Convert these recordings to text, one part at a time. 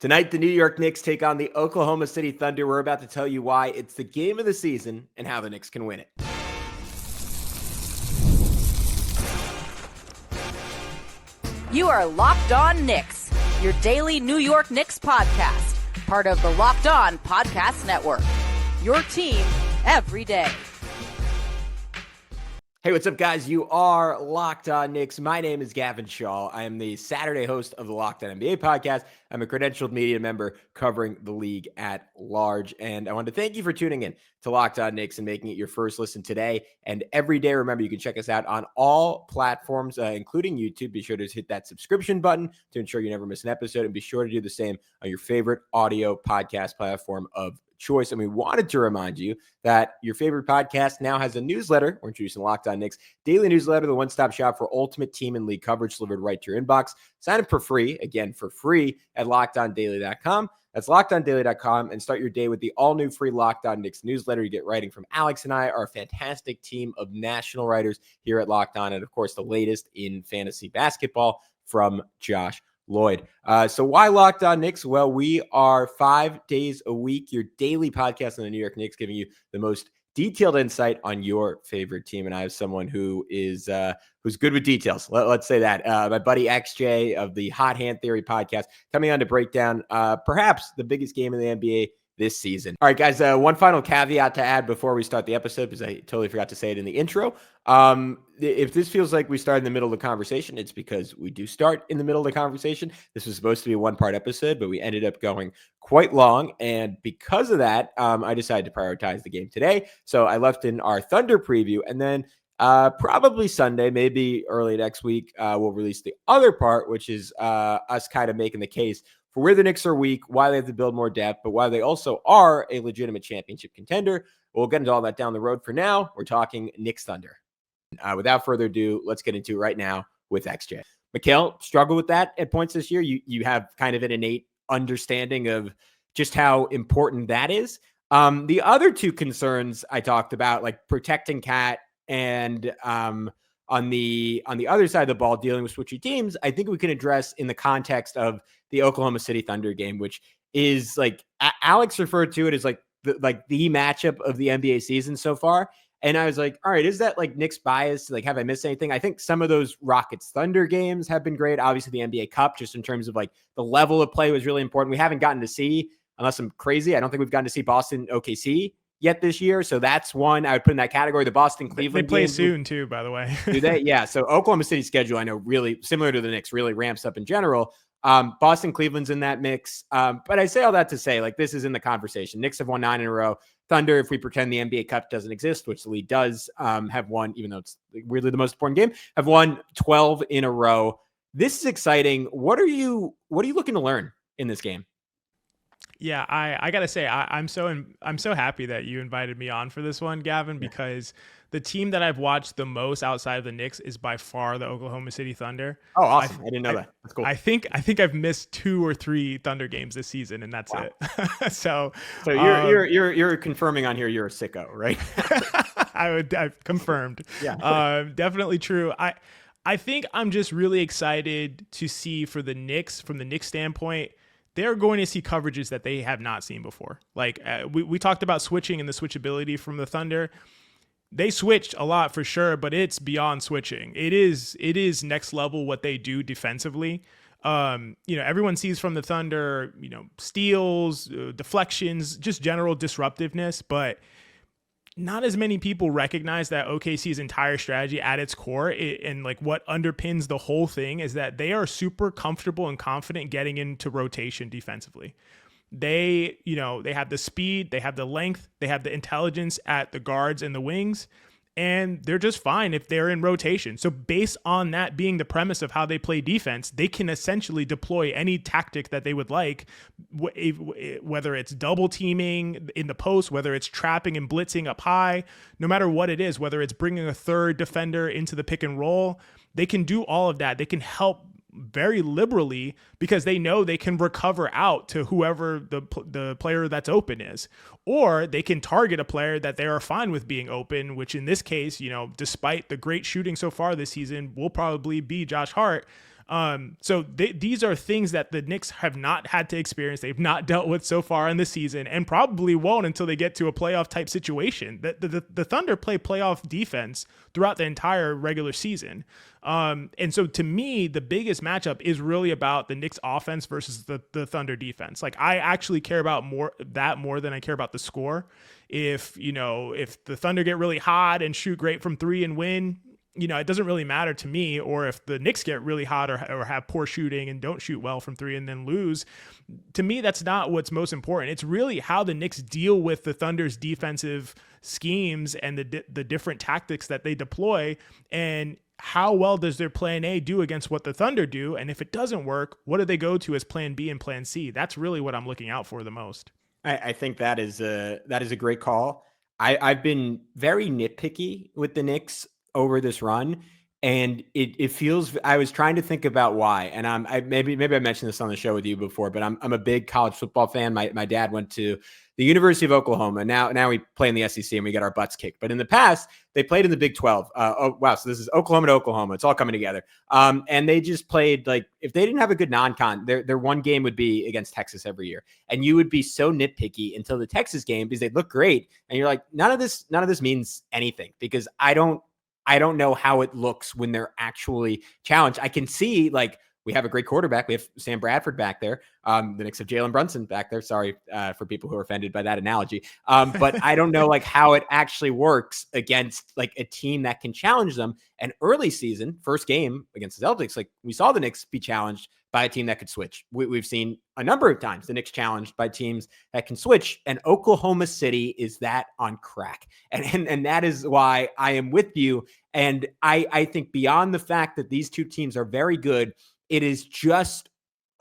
Tonight, the New York Knicks take on the Oklahoma City Thunder. We're about to tell you why it's the game of the season and how the Knicks can win it. You are Locked On Knicks, your daily New York Knicks podcast, part of the Locked On Podcast Network. Your team every day. Hey, what's up, guys? You are Locked On Knicks. My name is Gavin Schall. I am the Saturday host of the Locked On NBA podcast. I'm a credentialed media member covering the league at large. And I want to thank you for tuning in to Locked On Knicks and making it your first listen today and every day. Remember, you can check us out on all platforms, including YouTube. Be sure to hit that subscription button to ensure you never miss an episode. And be sure to do the same on your favorite audio podcast platform of choice. And we wanted to remind you that your favorite podcast now has a newsletter. We're introducing Locked On Knicks daily newsletter, the one-stop shop for ultimate team and league coverage delivered right to your inbox. Sign up for free, again, for free at LockedOnDaily.com. That's LockedOnDaily.com, and start your day with the all-new free Locked On Knicks newsletter. You get writing from Alex and I, our fantastic team of national writers here at Locked On, and of course, the latest in fantasy basketball from Josh Lloyd. So why Locked On Knicks? Well, we are 5 days a week, your daily podcast on the New York Knicks, giving you the most detailed insight on your favorite team. And I have someone who is who's good with details. Let's say that. My buddy XJ of the Hot Hand Theory podcast coming on to break down perhaps the biggest game in the NBA this season. All right, guys, one final caveat to add before we start the episode, because I totally forgot to say it in the intro. If this feels like we start in the middle of the conversation, it's because we do start in the middle of the conversation. This was supposed to be a one-part episode, but we ended up going quite long. And because of that, I decided to prioritize the game today. So I left in our Thunder preview, and then probably Sunday, maybe early next week, we'll release the other part, which is us kind of making the case for where the Knicks are weak, why they have to build more depth, but why they also are a legitimate championship contender. We'll get into all that down the road. For now, we're talking Knicks Thunder. Without further ado, let's get into it right now with XJ. Mikhail, struggle with that at points this year. You have kind of an innate understanding of just how important that is. The other two concerns I talked about, like protecting Cat and on the other side of the ball, dealing with switchy teams, I think we can address in the context of the Oklahoma City Thunder game, which is like Alex referred to it as like the matchup of the NBA season so far. And I was like, all right, is that like Knicks bias? Like, have I missed anything? I think some of those Rockets Thunder games have been great. Obviously, the NBA Cup, just in terms of like the level of play, was really important. We haven't gotten to see, unless I'm crazy, I don't think we've gotten to see Boston OKC yet this year. So that's one I would put in that category. The Boston Cleveland. They play soon too, by the way. Do they? Yeah. So Oklahoma City's schedule, I know, really similar to the Knicks, really ramps up in general. Boston Cleveland's in that mix. But I say all that to say, like, this is in the conversation. Knicks have won 9 in a row. Thunder, if we pretend the NBA Cup doesn't exist, which the league does, have won, even though it's weirdly the most important game, have won 12 in a row. This is exciting. What are you looking to learn in this game? Yeah, I gotta say, I'm so happy that you invited me on for this one, Gavin, because the team that I've watched the most outside of the Knicks is by far the Oklahoma City Thunder. Oh, awesome! I didn't know that. That's cool. I think I've missed 2 or 3 Thunder games this season, and that's it. so you're confirming on here you're a sicko, right? I've confirmed. Yeah, definitely true. I think I'm just really excited to see for the Knicks, from the Knicks standpoint. They're going to see coverages that they have not seen before. Like we talked about switching and the switchability from the Thunder. They switched a lot for sure, but it's beyond switching. It is next level what they do defensively. Everyone sees from the Thunder, steals, deflections, just general disruptiveness, but not as many people recognize that OKC's entire strategy at its core and like what underpins the whole thing is that they are super comfortable and confident getting into rotation defensively. They have the speed, they have the length, they have the intelligence at the guards and the wings, and they're just fine if they're in rotation. So based on that being the premise of how they play defense, they can essentially deploy any tactic that they would like, whether it's double teaming in the post, whether it's trapping and blitzing up high, no matter what it is, whether it's bringing a third defender into the pick and roll, they can do all of that. They can help very liberally because they know they can recover out to whoever the player that's open is, or they can target a player that they are fine with being open, which in this case, despite the great shooting so far this season, will probably be Josh Hart. So these are things that the Knicks have not had to experience. They've not dealt with so far in the season, and probably won't until they get to a playoff type situation. The Thunder play playoff defense throughout the entire regular season. And so to me, the biggest matchup is really about the Knicks offense versus the Thunder defense. Like, I actually care about more than I care about the score. If the Thunder get really hot and shoot great from three and win, it doesn't really matter to me. Or if the Knicks get really hot or have poor shooting and don't shoot well from three and then lose, to me, that's not what's most important. It's really how the Knicks deal with the Thunder's defensive schemes and the different tactics that they deploy, and how well does their plan A do against what the Thunder do? And if it doesn't work, what do they go to as plan B and plan C? That's really what I'm looking out for the most. I think that is a great call. I've been very nitpicky with the Knicks over this run, and it feels, I was trying to think about why, and maybe I mentioned this on the show with you before, but I'm a big college football fan. My dad went to the University of Oklahoma. Now we play in the SEC and we get our butts kicked. But in the past, they played in the Big 12. So this is Oklahoma to Oklahoma. It's all coming together. And they just played, like, if they didn't have a good non-con, their one game would be against Texas every year. And you would be so nitpicky until the Texas game because they look great. And you're like, none of this means anything, because I don't know how it looks when they're actually challenged. I can see, like, we have a great quarterback. We have Sam Bradford back there. The Knicks have Jalen Brunson back there. Sorry for people who are offended by that analogy. But I don't know, like, how it actually works against, like, a team that can challenge them. And early season, first game against the Celtics, like, we saw the Knicks be challenged by a team that could switch. We've seen a number of times the Knicks challenged by teams that can switch, and Oklahoma City is that on crack. And that is why I am with you. And I think beyond the fact that these two teams are very good, it is just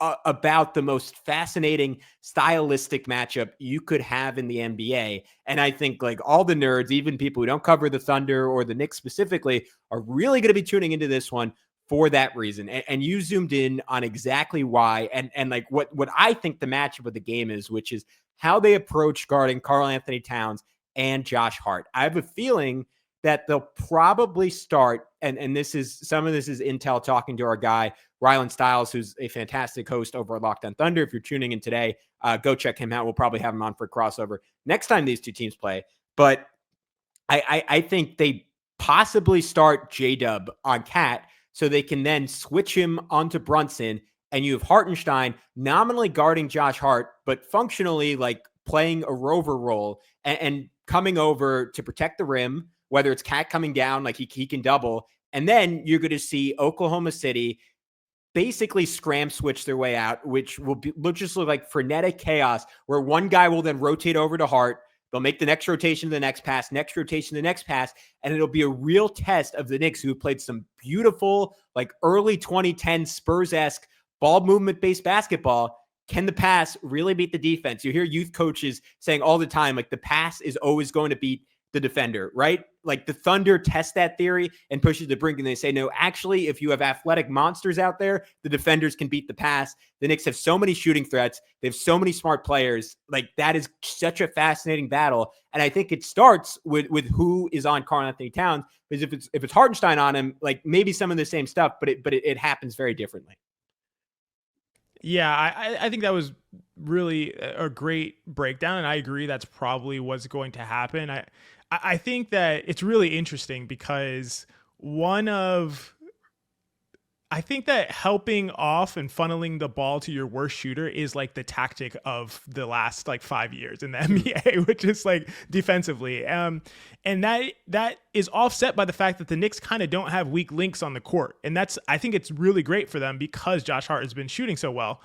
about the most fascinating stylistic matchup you could have in the NBA. And I think, like, all the nerds, even people who don't cover the Thunder or the Knicks specifically, are really going to be tuning into this one for that reason. And you zoomed in on exactly why, and like what I think the matchup of the game is, which is how they approach guarding Karl-Anthony Towns and Josh Hart. I have a feeling that they'll probably start, and some of this is intel talking to our guy, Rylan Stiles, who's a fantastic host over at Locked On Thunder. If you're tuning in today, go check him out. We'll probably have him on for a crossover next time these two teams play. But I think they possibly start J-Dub on Cat, so they can then switch him onto Brunson, and you have Hartenstein nominally guarding Josh Hart, but functionally, like, playing a rover role and coming over to protect the rim, whether it's Cat coming down, like he can double. And then you're going to see Oklahoma City basically scram switch their way out, which will just look like frenetic chaos, where one guy will then rotate over to Hart. They'll make the next rotation to the next pass, and it'll be a real test of the Knicks, who have played some beautiful, like, early 2010 Spurs-esque ball movement-based basketball. Can the pass really beat the defense? You hear youth coaches saying all the time, like, the pass is always going to beat the defender, right? Like, the Thunder test that theory and push it to the brink, and they say, no, actually, if you have athletic monsters out there, the defenders can beat the pass. The Knicks have so many shooting threats. They have so many smart players. Like, that is such a fascinating battle. And I think it starts with who is on Karl-Anthony Towns, because if it's Hartenstein on him, like, maybe some of the same stuff, but it happens very differently. Yeah, I think that was really a great breakdown, and I agree that's probably what's going to happen. I think that it's really interesting because I think that helping off and funneling the ball to your worst shooter is, like, the tactic of the last, like, 5 years in the NBA, which is, like, defensively. And that is offset by the fact that the Knicks kind of don't have weak links on the court. And I think it's really great for them because Josh Hart has been shooting so well.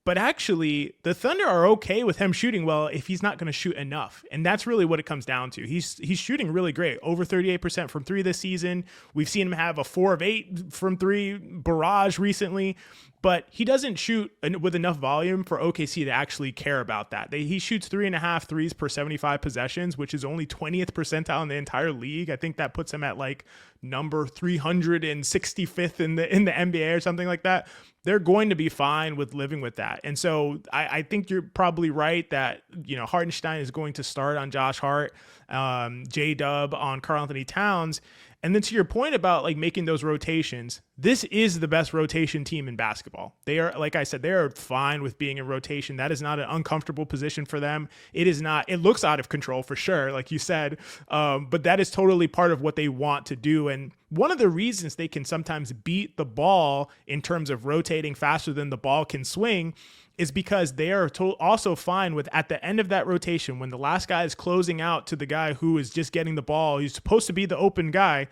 But actually, the Thunder are okay with him shooting well if he's not going to shoot enough. And that's really what it comes down to. He's shooting really great, over 38% from three this season. We've seen him have a 4 of 8 from three barrage recently. But he doesn't shoot with enough volume for OKC to actually care about that. He shoots 3.5 threes per 75 possessions, which is only 20th percentile in the entire league. I think that puts him at, like, number 365th in the NBA or something like that. They're going to be fine with living with that. And so I think you're probably right that, Hartenstein is going to start on Josh Hart, J-Dub on Karl-Anthony Towns. And then to your point about like making those rotations, this is the best rotation team in basketball. They are, like I said, they are fine with being in rotation. That is not an uncomfortable position for them. It is not, it looks out of control for sure, like you said, but that is totally part of what they want to do. And one of the reasons they can sometimes beat the ball in terms of rotating faster than the ball can swing is because they are also fine with, at the end of that rotation, when the last guy is closing out to the guy who is just getting the ball, he's supposed to be the open guy,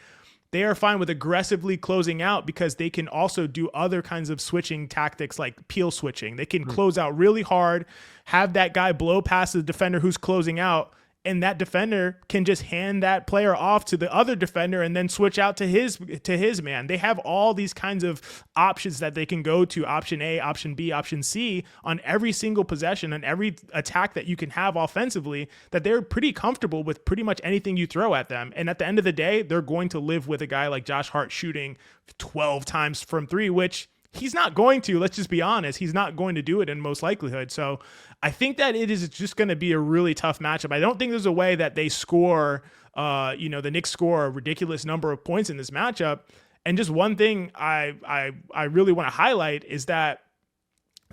they are fine with aggressively closing out because they can also do other kinds of switching tactics like peel switching. They can close out really hard, have that guy blow past the defender who's closing out, and that defender can just hand that player off to the other defender and then switch out to his man. They have all these kinds of options that they can go to, option A, option B, option C, on every single possession and every attack that you can have offensively, that they're pretty comfortable with pretty much anything you throw at them. And at the end of the day, they're going to live with a guy like Josh Hart shooting 12 times from three, which he's not going to. Let's just be honest. He's not going to do it in most likelihood. So I think that it is just going to be a really tough matchup. I don't think there's a way that they score, the Knicks score a ridiculous number of points in this matchup. And just one thing I really want to highlight is that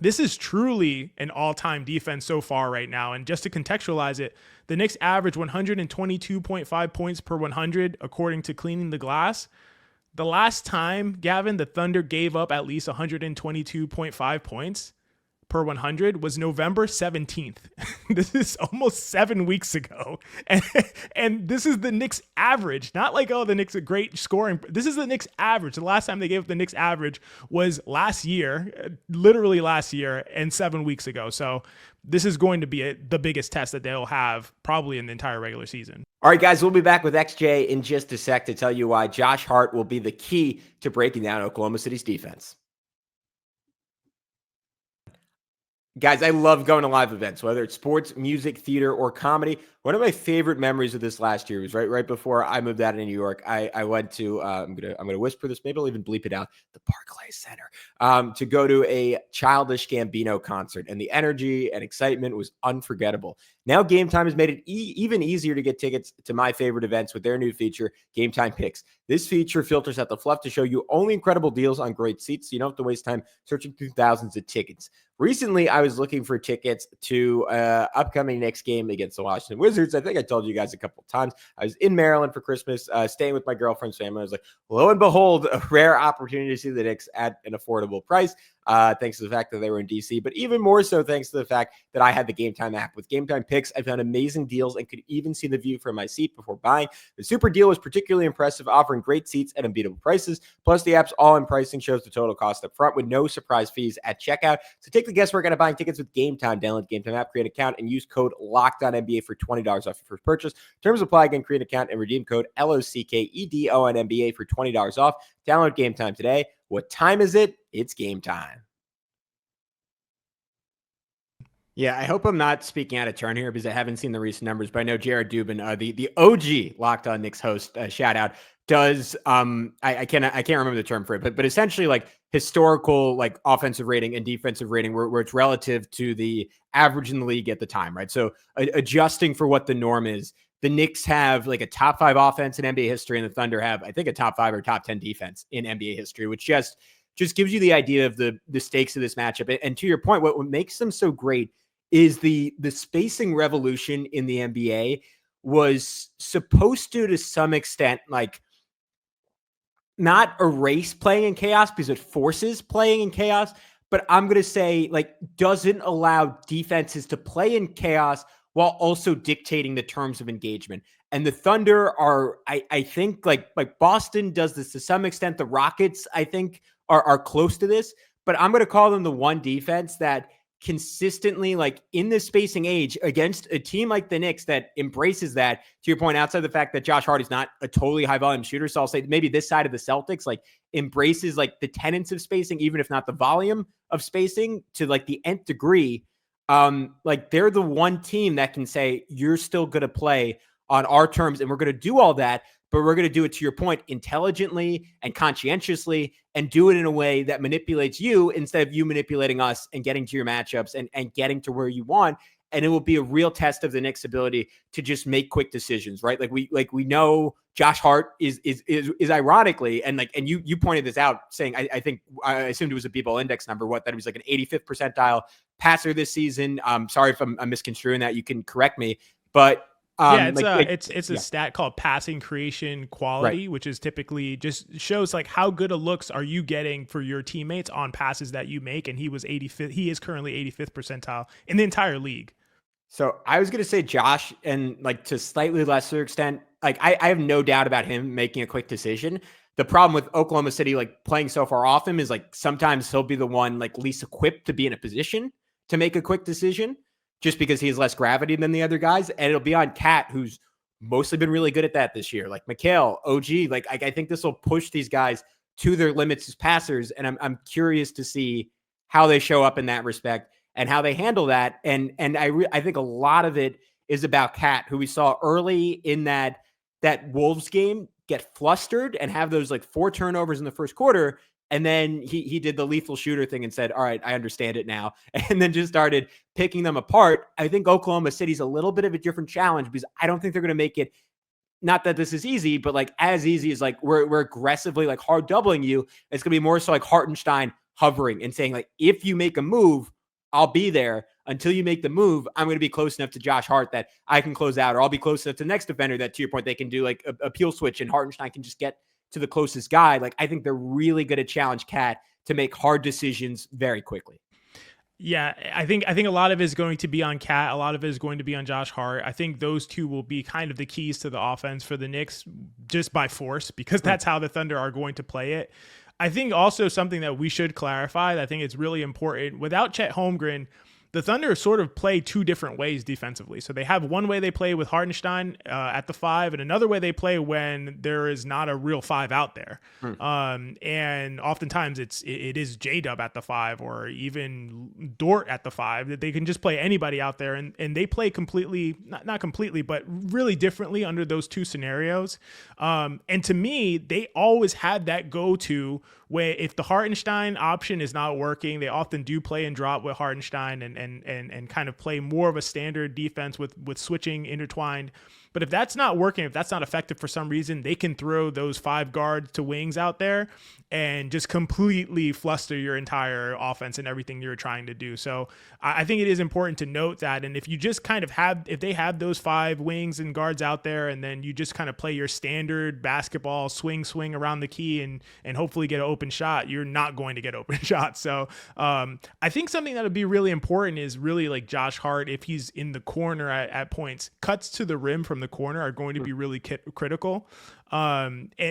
this is truly an all-time defense so far right now. And just to contextualize it, the Knicks average 122.5 points per 100, according to Cleaning the Glass. The last time, Gavin, the Thunder gave up at least 122.5 points per 100 was November 17th. This is almost 7 weeks ago. And this is the Knicks average. Not like, oh, the Knicks are great scoring. This is the Knicks average. The last time they gave up the Knicks average was last year, literally last year, and 7 weeks ago. So this is going to be the biggest test that they'll have probably in the entire regular season. All right, guys, we'll be back with XJ in just a sec to tell you why Josh Hart will be the key to breaking down Oklahoma City's defense. Guys, I love going to live events, whether it's sports, music, theater, or comedy. One of my favorite memories of this last year was right before I moved out of New York. I went to I'm gonna whisper this, maybe I'll even bleep it out, the Barclays Center, to go to a Childish Gambino concert, and the energy and excitement was unforgettable. Now Gametime has made it even easier to get tickets to my favorite events with their new feature, Gametime Picks. This feature filters out the fluff to show you only incredible deals on great seats, so you don't have to waste time searching through thousands of tickets. Recently, I was looking for tickets to upcoming Knicks game against the Washington Wizards. I think I told you guys a couple of times. I was in Maryland for Christmas, staying with my girlfriend's family. I was like, lo and behold, a rare opportunity to see the Knicks at an affordable price. Thanks to the fact that they were in DC, but even more so thanks to the fact that I had the Gametime app. With Gametime Picks, I found amazing deals and could even see the view from my seat before buying. The super deal was particularly impressive, offering great seats at unbeatable prices. Plus, the app's all-in pricing shows the total cost up front with no surprise fees at checkout. So take the guesswork out of buying tickets with Gametime. Download the Gametime app, create an account, and use code LOCKEDONNBA for $20 off your first purchase. Terms apply. Again, create an account and redeem code LOCKEDONNBA for $20 off. Download Gametime today. What time is it? It's game time. Yeah, I hope I'm not speaking out of turn here because I haven't seen the recent numbers, but I know Jared Dubin, the OG Locked On Knicks host, shout out, does I can't remember the term for it, but essentially like historical like offensive rating and defensive rating where it's relative to the average in the league at the time, right? So adjusting for what the norm is. The Knicks have like a top 5 offense in NBA history, and the Thunder have, I think, a top 5 or top 10 defense in NBA history, which just gives you the idea of the stakes of this matchup. And to your point, what makes them so great is the spacing revolution in the NBA was supposed to some extent, like not erase playing in chaos because it forces playing in chaos, but I'm going to say like doesn't allow defenses to play in chaos while also dictating the terms of engagement. And the Thunder are, I think like Boston does this to some extent. The Rockets, I think, are close to this, but I'm going to call them the one defense that consistently, like in this spacing age against a team like the Knicks that embraces that, to your point, outside the fact that Josh Hart is not a totally high volume shooter. So I'll say maybe this side of the Celtics, like embraces like the tenets of spacing, even if not the volume of spacing to like the nth degree. Like they're the one team that can say, you're still going to play on our terms and we're going to do all that, but we're going to do it, to your point, intelligently and conscientiously, and do it in a way that manipulates you instead of you manipulating us and getting to your matchups and getting to where you want. And it will be a real test of the Knicks' ability to just make quick decisions, right? Like we know Josh Hart is ironically, and you pointed this out, saying I think I assumed it was a people index number, that it was like an 85th percentile passer this season. Sorry if I'm misconstruing that. You can correct me, but it's a stat called passing creation quality, right, which is typically just shows like how good of looks are you getting for your teammates on passes that you make. And he was 85th. He is currently 85th percentile in the entire league. So I was going to say Josh, and like to slightly lesser extent, like I have no doubt about him making a quick decision. The problem with Oklahoma City, like playing so far off him, is like sometimes he'll be the one like least equipped to be in a position to make a quick decision just because he has less gravity than the other guys. And it'll be on Cat, who's mostly been really good at that this year. Like Mikal, OG, like I think this will push these guys to their limits as passers. And I'm curious to see how they show up in that respect and how they handle that. And I think a lot of it is about Cat, who we saw early in that Wolves game get flustered and have those like 4 turnovers in the first quarter. And then he did the lethal shooter thing and said, all right, I understand it now. And then just started picking them apart. I think Oklahoma City's a little bit of a different challenge because I don't think they're going to make it. Not that this is easy, but like as easy as like we're aggressively like hard doubling you. It's going to be more so like Hartenstein hovering and saying like, if you make a move, I'll be there. Until you make the move, I'm going to be close enough to Josh Hart that I can close out, or I'll be close enough to the next defender that, to your point, they can do like a peel switch and Hartenstein can just get to the closest guy. Like, I think they're really going to challenge Cat to make hard decisions very quickly. Yeah, I think a lot of it is going to be on Cat. A lot of it is going to be on Josh Hart. I think those two will be kind of the keys to the offense for the Knicks just by force, because that's how the Thunder are going to play it. I think also something that we should clarify that I think it's really important, without Chet Holmgren, the Thunder sort of play 2 different ways defensively. So they have one way they play with Hartenstein at the 5, and another way they play when there is not a real 5 out there. And oftentimes it is J-Dub at the 5, or even Dort at the 5, that they can just play anybody out there. And they play completely, not completely, but really differently under those 2 scenarios. And to me, they always have that go-to where if the Hartenstein option is not working, they often do play and drop with Hartenstein and kind of play more of a standard defense with switching intertwined. But if that's not working, if that's not effective for some reason, they can throw those 5 guards to wings out there and just completely fluster your entire offense and everything you're trying to do. So I think it is important to note that. And if you just kind of if they have those 5 wings and guards out there, and then you just kind of play your standard basketball swing around the key and hopefully get an open shot, you're not going to get open shots. So I think something that would be really important is really like Josh Hart, if he's in the corner at points, cuts to the rim from the corner are going to be really critical.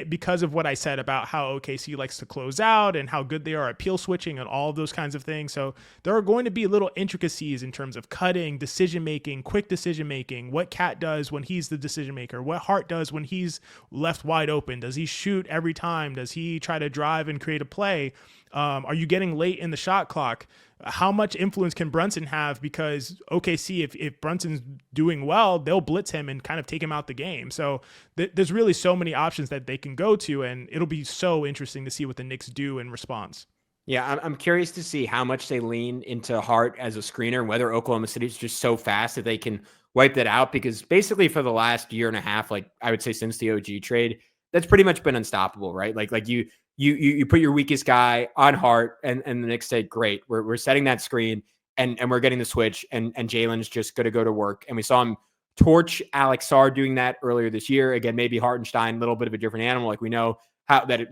Because of what I said about how OKC likes to close out and how good they are at peel switching and all of those kinds of things. So there are going to be little intricacies in terms of cutting, decision-making, quick decision-making, what Cat does when he's the decision-maker, what Hart does when he's left wide open. Does he shoot every time? Does he try to drive and create a play? Are you getting late in the shot clock? How much influence can Brunson have? Because OKC, if Brunson's doing well, they'll blitz him and kind of take him out the game. So there's really so many options that they can go to, and it'll be so interesting to see what the Knicks do in response. Yeah, I'm curious to see how much they lean into Hart as a screener, and whether Oklahoma City is just so fast that they can wipe that out. Because basically for the last year and a half, like I would say since the OG trade, that's pretty much been unstoppable, right? Like you put your weakest guy on Hart, and the Knicks say, great, we're setting that screen and we're getting the switch, and Jalen's just going to go to work. And we saw him torch Alex Sarr doing that earlier this year. Again, maybe Hartenstein, a little bit of a different animal. Like we know how that,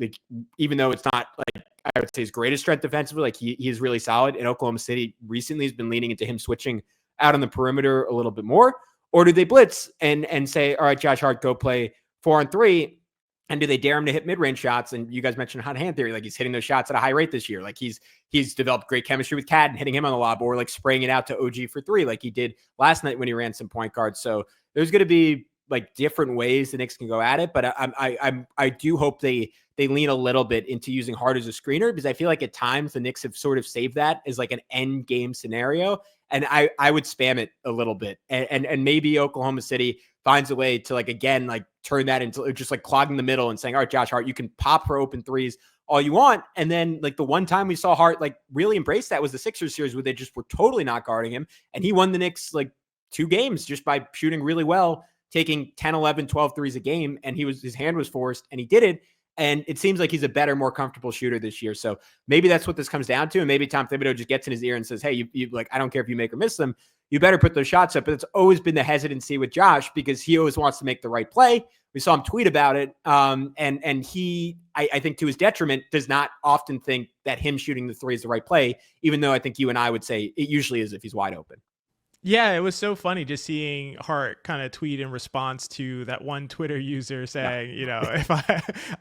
even though it's not like I would say his greatest strength defensively, like he is really solid. And Oklahoma City recently has been leaning into him switching out on the perimeter a little bit more. Or do they blitz and say, all right, Josh Hart, go play 4-on-3? And do they dare him to hit mid-range shots? And you guys mentioned hot hand theory. Like he's hitting those shots at a high rate this year. Like he's developed great chemistry with Cat and hitting him on the lob, or like spraying it out to OG for 3, like he did last night when he ran some point guards. So there's going to be like different ways the Knicks can go at it. But I do hope they lean a little bit into using Hart as a screener, because I feel like at times the Knicks have sort of saved that as like an end game scenario. And I would spam it a little bit. And maybe Oklahoma City finds a way to like, again, like turn that into just like clogging the middle and saying, all right, Josh Hart, you can pop for open threes all you want. And then like the one time we saw Hart like really embrace that was the Sixers series, where they just were totally not guarding him. And he won the Knicks like 2 games just by shooting really well taking 10, 11, 12 threes a game, and his hand was forced, and he did it. And it seems like he's a better, more comfortable shooter this year. So maybe that's what this comes down to. And maybe Tom Thibodeau just gets in his ear and says, hey, you like, I don't care if you make or miss them. You better put those shots up. But it's always been the hesitancy with Josh because he always wants to make the right play. We saw him tweet about it. And he, I think to his detriment, does not often think that him shooting the three is the right play, even though I think you and I would say it usually is if he's wide open. Yeah, it was so funny just seeing Hart kind of tweet in response to that one Twitter user saying, if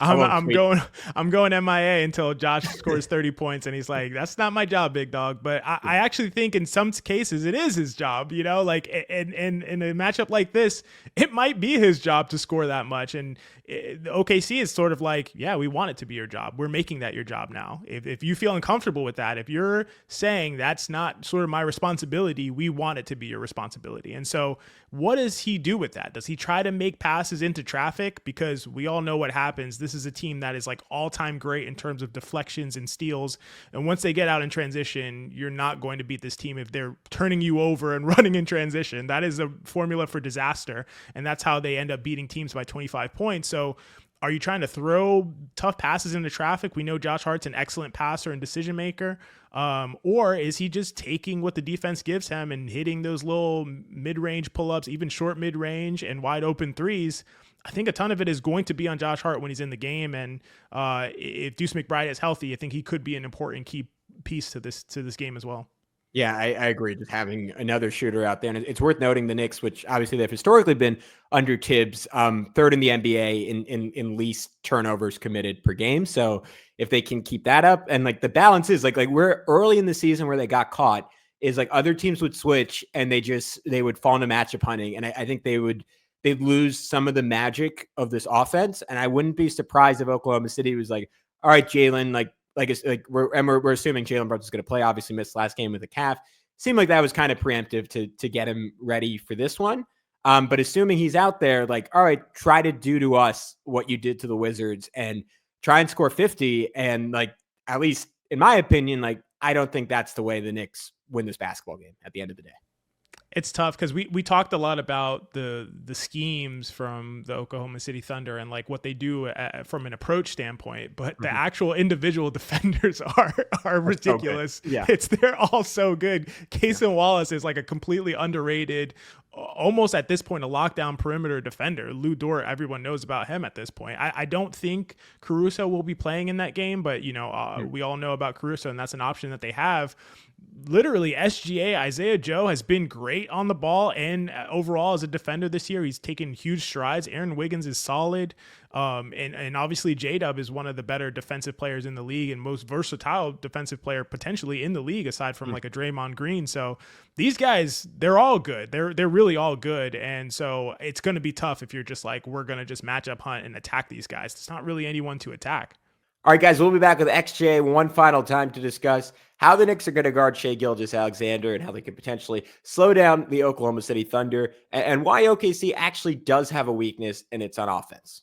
I'm going MIA until Josh scores 30 points, and he's like, that's not my job, big dog. But I actually think in some cases it is his job, like in a matchup like this, it might be his job to score that much. And OKC is sort of like, yeah, we want it to be your job. We're making that your job now. If you feel uncomfortable with that, if you're saying that's not sort of my responsibility, we want it to be your responsibility. And so what does he do with that? Does he try to make passes into traffic? Because we all know what happens. This is a team that is like all-time great in terms of deflections and steals. And once they get out in transition, you're not going to beat this team if they're turning you over and running in transition. That is a formula for disaster. And that's how they end up beating teams by 25 points. So are you trying to throw tough passes into traffic? We know Josh Hart's an excellent passer and decision maker. Or is he just taking what the defense gives him and hitting those little mid-range pull-ups, even short mid-range and wide open threes? I think a ton of it is going to be on Josh Hart when he's in the game. And if Deuce McBride is healthy, I think he could be an important key piece to this game as well. Yeah, I agree. Just having another shooter out there. And it's worth noting the Knicks, which obviously they've historically been under Tibbs, third in the NBA in least turnovers committed per game. So if they can keep that up, and like the balance is like we're early in the season where they got caught is like other teams would switch and they would fall into matchup hunting. And I think they'd lose some of the magic of this offense. And I wouldn't be surprised if Oklahoma City was like, all right, Jalen, we're assuming Jalen Brunson is going to play. Obviously, missed last game with a calf. Seemed like that was kind of preemptive to get him ready for this one. But assuming he's out there, like, all right, try to do to us what you did to the Wizards and try and score 50. And like, at least in my opinion, like, I don't think that's the way the Knicks win this basketball game at the end of the day. It's tough because we talked a lot about the schemes from the Oklahoma City Thunder and like what they do from an approach standpoint, but the actual individual defenders are ridiculous. So yeah, they're all so good. Cason Wallace is like a completely underrated, almost at this point a lockdown perimeter defender. Lou Dort, everyone knows about him at this point. I don't think Caruso will be playing in that game, but we all know about Caruso, and that's an option that they have. Literally, SGA Isaiah Joe has been great on the ball and overall as a defender this year. He's taken huge strides. Aaron Wiggins is solid. And obviously J-Dub is one of the better defensive players in the league and most versatile defensive player potentially in the league aside from like a Draymond Green. So these guys, they're all good. They're really all good. And so it's going to be tough if you're just like, we're going to just match up hunt and attack these guys. It's not really anyone to attack. All right, guys, we'll be back with XJ one final time to discuss how the Knicks are going to guard Shai-Gilgeous Alexander and how they could potentially slow down the Oklahoma City Thunder and why OKC actually does have a weakness, and it's on offense.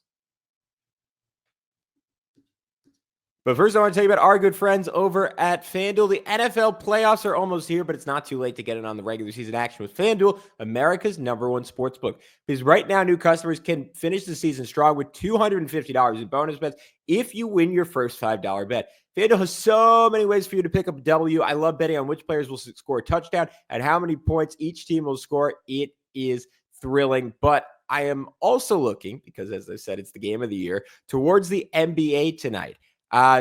But first, I want to tell you about our good friends over at FanDuel. The NFL playoffs are almost here, but it's not too late to get in on the regular season action with FanDuel, America's #1 sportsbook. Because right now, new customers can finish the season strong with $250 in bonus bets if you win your first $5 bet. FanDuel has so many ways for you to pick up a W. I love betting on which players will score a touchdown and how many points each team will score. It is thrilling, but I am also looking, because as I said, it's the game of the year, towards the NBA tonight.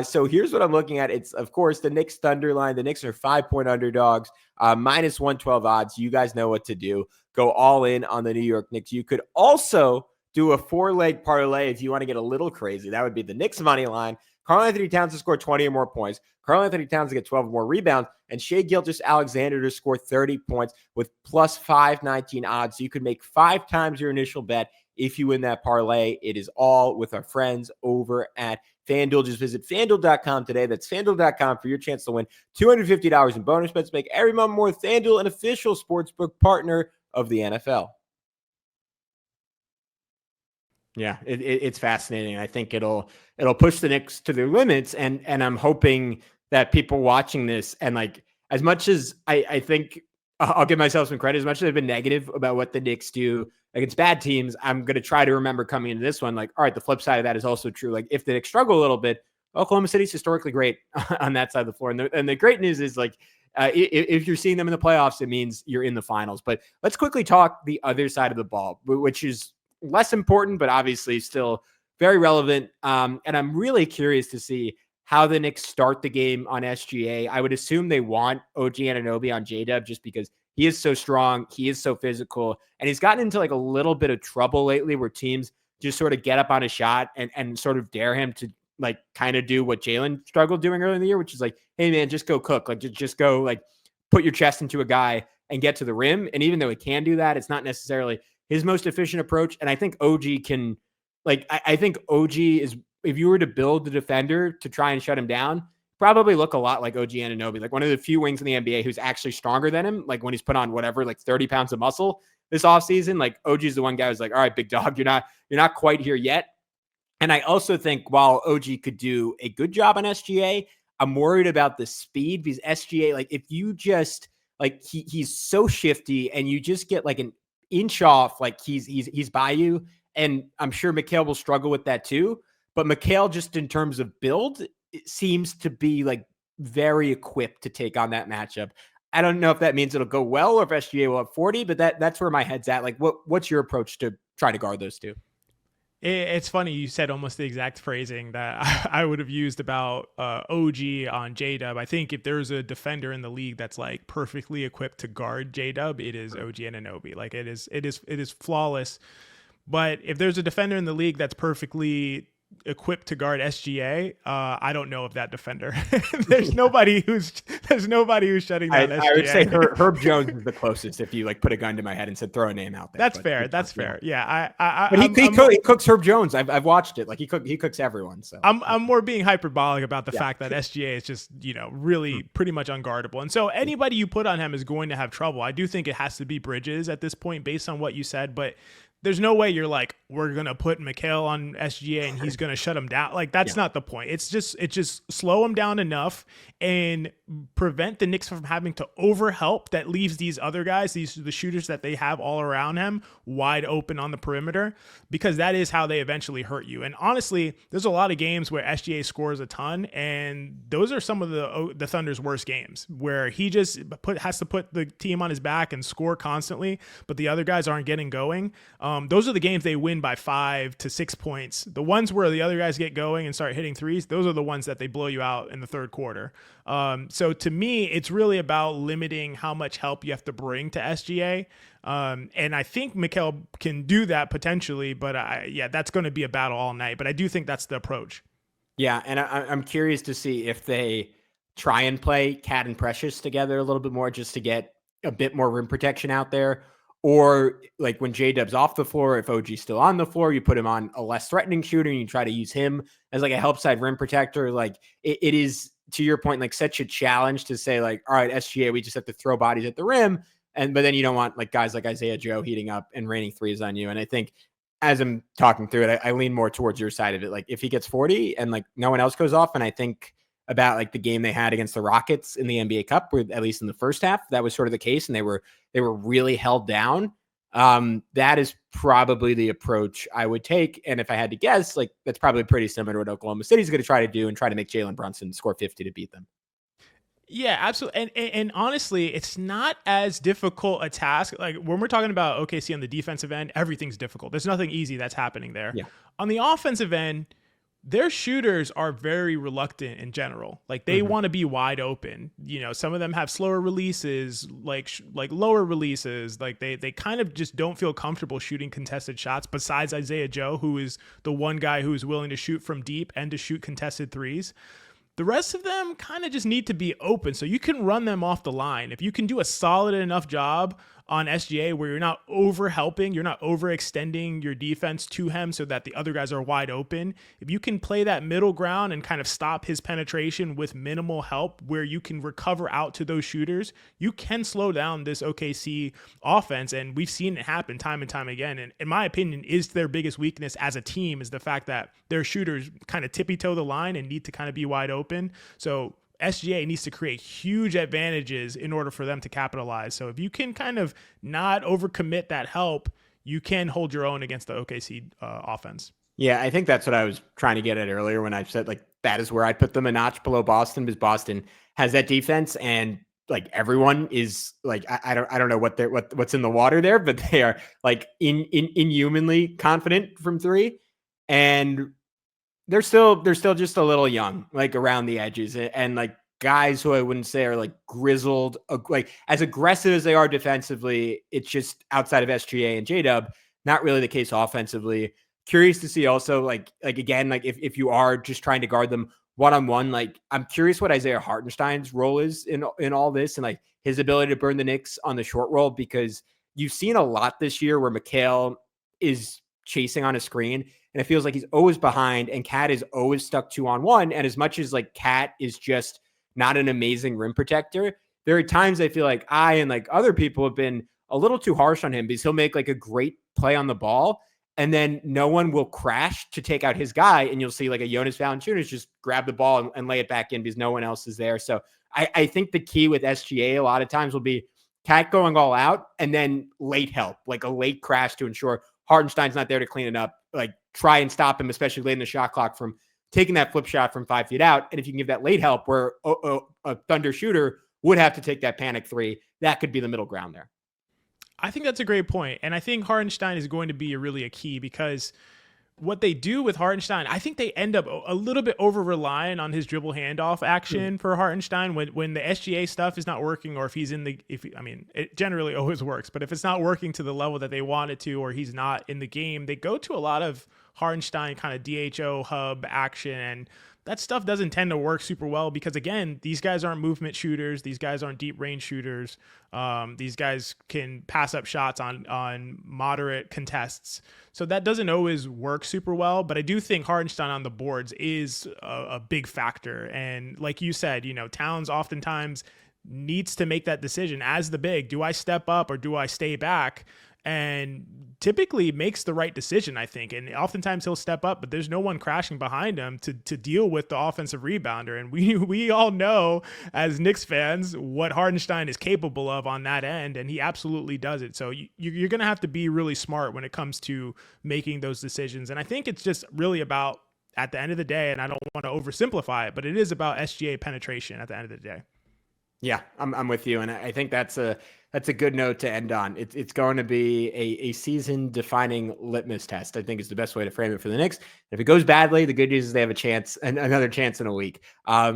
So here's what I'm looking at. It's, of course, the Knicks Thunder line. The Knicks are 5-point underdogs, minus 112 odds. You guys know what to do. Go all in on the New York Knicks. You could also do a 4-leg parlay if you want to get a little crazy. That would be the Knicks money line. Karl-Anthony Towns to score 20 or more points. Karl-Anthony Towns to get 12 or more rebounds. And Shai-Gilgeous Alexander to score 30 points with plus 519 odds. So you could make 5 times your initial bet if you win that parlay. It is all with our friends over at FanDuel. Just visit FanDuel.com today. That's FanDuel.com for your chance to win $250 in bonus bets. Make every moment more. FanDuel, an official sportsbook partner of the NFL. Yeah, it's fascinating. I think it'll push the Knicks to their limits, and I'm hoping that people watching this, and like as much as I think I'll give myself some credit. As much as I've been negative about what the Knicks do against bad teams, I'm going to try to remember coming into this one, like, all right, the flip side of that is also true. Like, if the Knicks struggle a little bit, Oklahoma City's historically great on that side of the floor. And the great news is, like, if you're seeing them in the playoffs, it means you're in the finals. But let's quickly talk the other side of the ball, which is less important, but obviously still very relevant. And I'm really curious to see how the Knicks start the game on SGA. I would assume they want OG Anunoby on J-Dub just because he is so strong, he is so physical, and he's gotten into like a little bit of trouble lately where teams just sort of get up on a shot and sort of dare him to like kind of do what Jalen struggled doing earlier in the year, which is like, hey man, just go cook. Like just go like put your chest into a guy and get to the rim. And even though he can do that, it's not necessarily his most efficient approach. And I think OG can, like, I think OG is, if you were to build the defender to try and shut him down, probably look a lot like OG Anunoby, like one of the few wings in the NBA who's actually stronger than him. Like when he's put on whatever, like 30 pounds of muscle this offseason, like OG is the one guy who's like, all right, big dog, you're not quite here yet. And I also think while OG could do a good job on SGA, I'm worried about the speed because SGA, like if you just like he's so shifty and you just get like an inch off, like he's by you. And I'm sure Mikal will struggle with that too. But Mikal, just in terms of build, seems to be like very equipped to take on that matchup. I don't know if that means it'll go well or if SGA will have 40, but that's where my head's at. Like, what's your approach to try to guard those two? It's funny you said almost the exact phrasing that I would have used about OG on J-Dub. I think if there's a defender in the league that's like perfectly equipped to guard J-Dub, it is OG Anunoby. Like it is flawless. But if there's a defender in the league that's perfectly equipped to guard SGA, I don't know of that defender. there's nobody who's shutting down SGA. I would say Herb Jones is the closest. If you like put a gun to my head and said throw a name out there, that's fair. That's fair. Yeah, but he cooks Herb Jones. I've watched it. Like he cooks everyone. So I'm more being hyperbolic about the fact that SGA is just really pretty much unguardable, and so anybody you put on him is going to have trouble. I do think it has to be Bridges at this point, based on what you said, but there's no way you're like, we're going to put Mikal on SGA and he's going to shut him down. Like, that's not the point. It's just slow him down enough and prevent the Knicks from having to overhelp that leaves these other guys, the shooters that they have all around him, wide open on the perimeter, because that is how they eventually hurt you. And honestly, there's a lot of games where SGA scores a ton, and those are some of the Thunder's worst games, where he just has to put the team on his back and score constantly, but the other guys aren't getting going. Those are the games they win by 5 to 6 points. The ones where the other guys get going and start hitting threes, those are the ones that they blow you out in the third quarter. So to me, it's really about limiting how much help you have to bring to SGA. And I think Mikal can do that potentially, but that's going to be a battle all night. But I do think that's the approach. Yeah, and I'm curious to see if they try and play Cat and Precious together a little bit more just to get a bit more rim protection out there. Or like when J-Dub's off the floor, if OG's still on the floor, you put him on a less threatening shooter and you try to use him as like a help side rim protector. Like it is, to your point, like such a challenge to say like, all right, SGA, we just have to throw bodies at the rim. But then you don't want like guys like Isaiah Joe heating up and raining threes on you. And I think as I'm talking through it, I lean more towards your side of it. Like if he gets 40 and like no one else goes off, and I think about like the game they had against the Rockets in the NBA Cup, where at least in the first half, that was sort of the case. And they were really held down. That is probably the approach I would take. And if I had to guess, like that's probably pretty similar to what Oklahoma City's going to try to do and try to make Jalen Brunson score 50 to beat them. Yeah, absolutely. And honestly, it's not as difficult a task. Like when we're talking about OKC on the defensive end, everything's difficult. There's nothing easy that's happening there. Yeah. On the offensive end, their shooters are very reluctant in general. Like they want to be wide open. Some of them have slower releases, like lower releases. Like they kind of just don't feel comfortable shooting contested shots, besides Isaiah Joe, who is the one guy who is willing to shoot from deep and to shoot contested threes. The rest of them kind of just need to be open so you can run them off the line. If you can do a solid enough job on SGA where you're not over helping, you're not overextending your defense to him so that the other guys are wide open. If you can play that middle ground and kind of stop his penetration with minimal help where you can recover out to those shooters, you can slow down this OKC offense. And we've seen it happen time and time again. And in my opinion, is their biggest weakness as a team is the fact that their shooters kind of tippy toe the line and need to kind of be wide open. So SGA needs to create huge advantages in order for them to capitalize. So if you can kind of not overcommit that help, you can hold your own against the OKC offense. Yeah, I think that's what I was trying to get at earlier when I said like that is where I'd put them a notch below Boston, because Boston has that defense, and like everyone is like I don't know what's in the water there, but they are like inhumanly confident from three, and they're still just a little young, like around the edges, and like guys who I wouldn't say are like grizzled, like as aggressive as they are defensively. It's just outside of SGA and J-Dub, not really the case offensively. Curious to see also like again, like if you are just trying to guard them one-on-one, like I'm curious what Isaiah Hartenstein's role is in all this, and like his ability to burn the Knicks on the short roll, because you've seen a lot this year where Mikal is chasing on a screen, and it feels like he's always behind, and Cat is always stuck 2-on-1. And as much as like Cat is just not an amazing rim protector, there are times I feel like I and like other people have been a little too harsh on him, because he'll make like a great play on the ball, and then no one will crash to take out his guy, and you'll see like a Jonas Valanciunas just grab the ball and lay it back in because no one else is there. So I think the key with SGA a lot of times will be Cat going all out, and then late help, like a late crash to ensure Hartenstein's not there to clean it up, like try and stop him, especially late in the shot clock, from taking that flip shot from 5 feet out. And if you can give that late help where a Thunder shooter would have to take that panic three, that could be the middle ground there. I think that's a great point. And I think Hartenstein is going to be really a key, because what they do with Hartenstein, I think they end up a little bit over relying on his dribble handoff action for Hartenstein when the SGA stuff is not working, or if he's it generally always works, but if it's not working to the level that they want it to, or he's not in the game, they go to a lot of Hartenstein kind of DHO hub action, and that stuff doesn't tend to work super well, because again, these guys aren't movement shooters. These guys aren't deep range shooters. These guys can pass up shots on moderate contests. So that doesn't always work super well, but I do think Hartenstein on the boards is a big factor. And like you said, Towns oftentimes needs to make that decision as the big. Do I step up or do I stay back? And typically makes the right decision, I think. And oftentimes he'll step up, but there's no one crashing behind him to deal with the offensive rebounder. And we all know as Knicks fans what Hartenstein is capable of on that end, and he absolutely does it. So you're going to have to be really smart when it comes to making those decisions. And I think it's just really about, at the end of the day, and I don't want to oversimplify it, but it is about SGA penetration at the end of the day. Yeah, I'm with you. And I think that's a good note to end on. It's going to be a season-defining litmus test, I think is the best way to frame it for the Knicks. If it goes badly, the good news is they have a chance, and another chance in a week.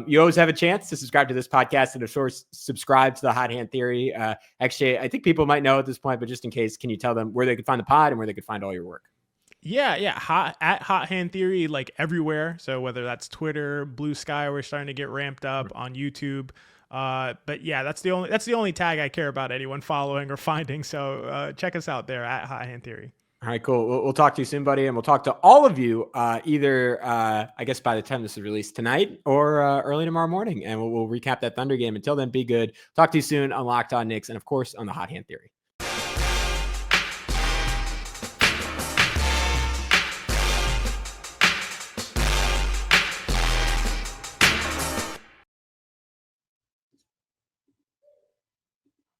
You always have a chance to subscribe to this podcast, and of course, subscribe to the Hot Hand Theory. Actually, I think people might know at this point, but just in case, can you tell them where they could find the pod and where they could find all your work? Yeah. At Hot Hand Theory, like everywhere. So whether that's Twitter, Blue Sky, we're starting to get ramped up on YouTube. But yeah, that's the only tag I care about anyone following or finding. So check us out there at Hot Hand Theory. All right, cool. We'll talk to you soon, buddy. And we'll talk to all of you either, I guess, by the time this is released tonight or early tomorrow morning. And we'll recap that Thunder game. Until then, be good. Talk to you soon on Locked On Knicks and, of course, on the Hot Hand Theory.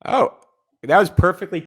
Oh, that was perfectly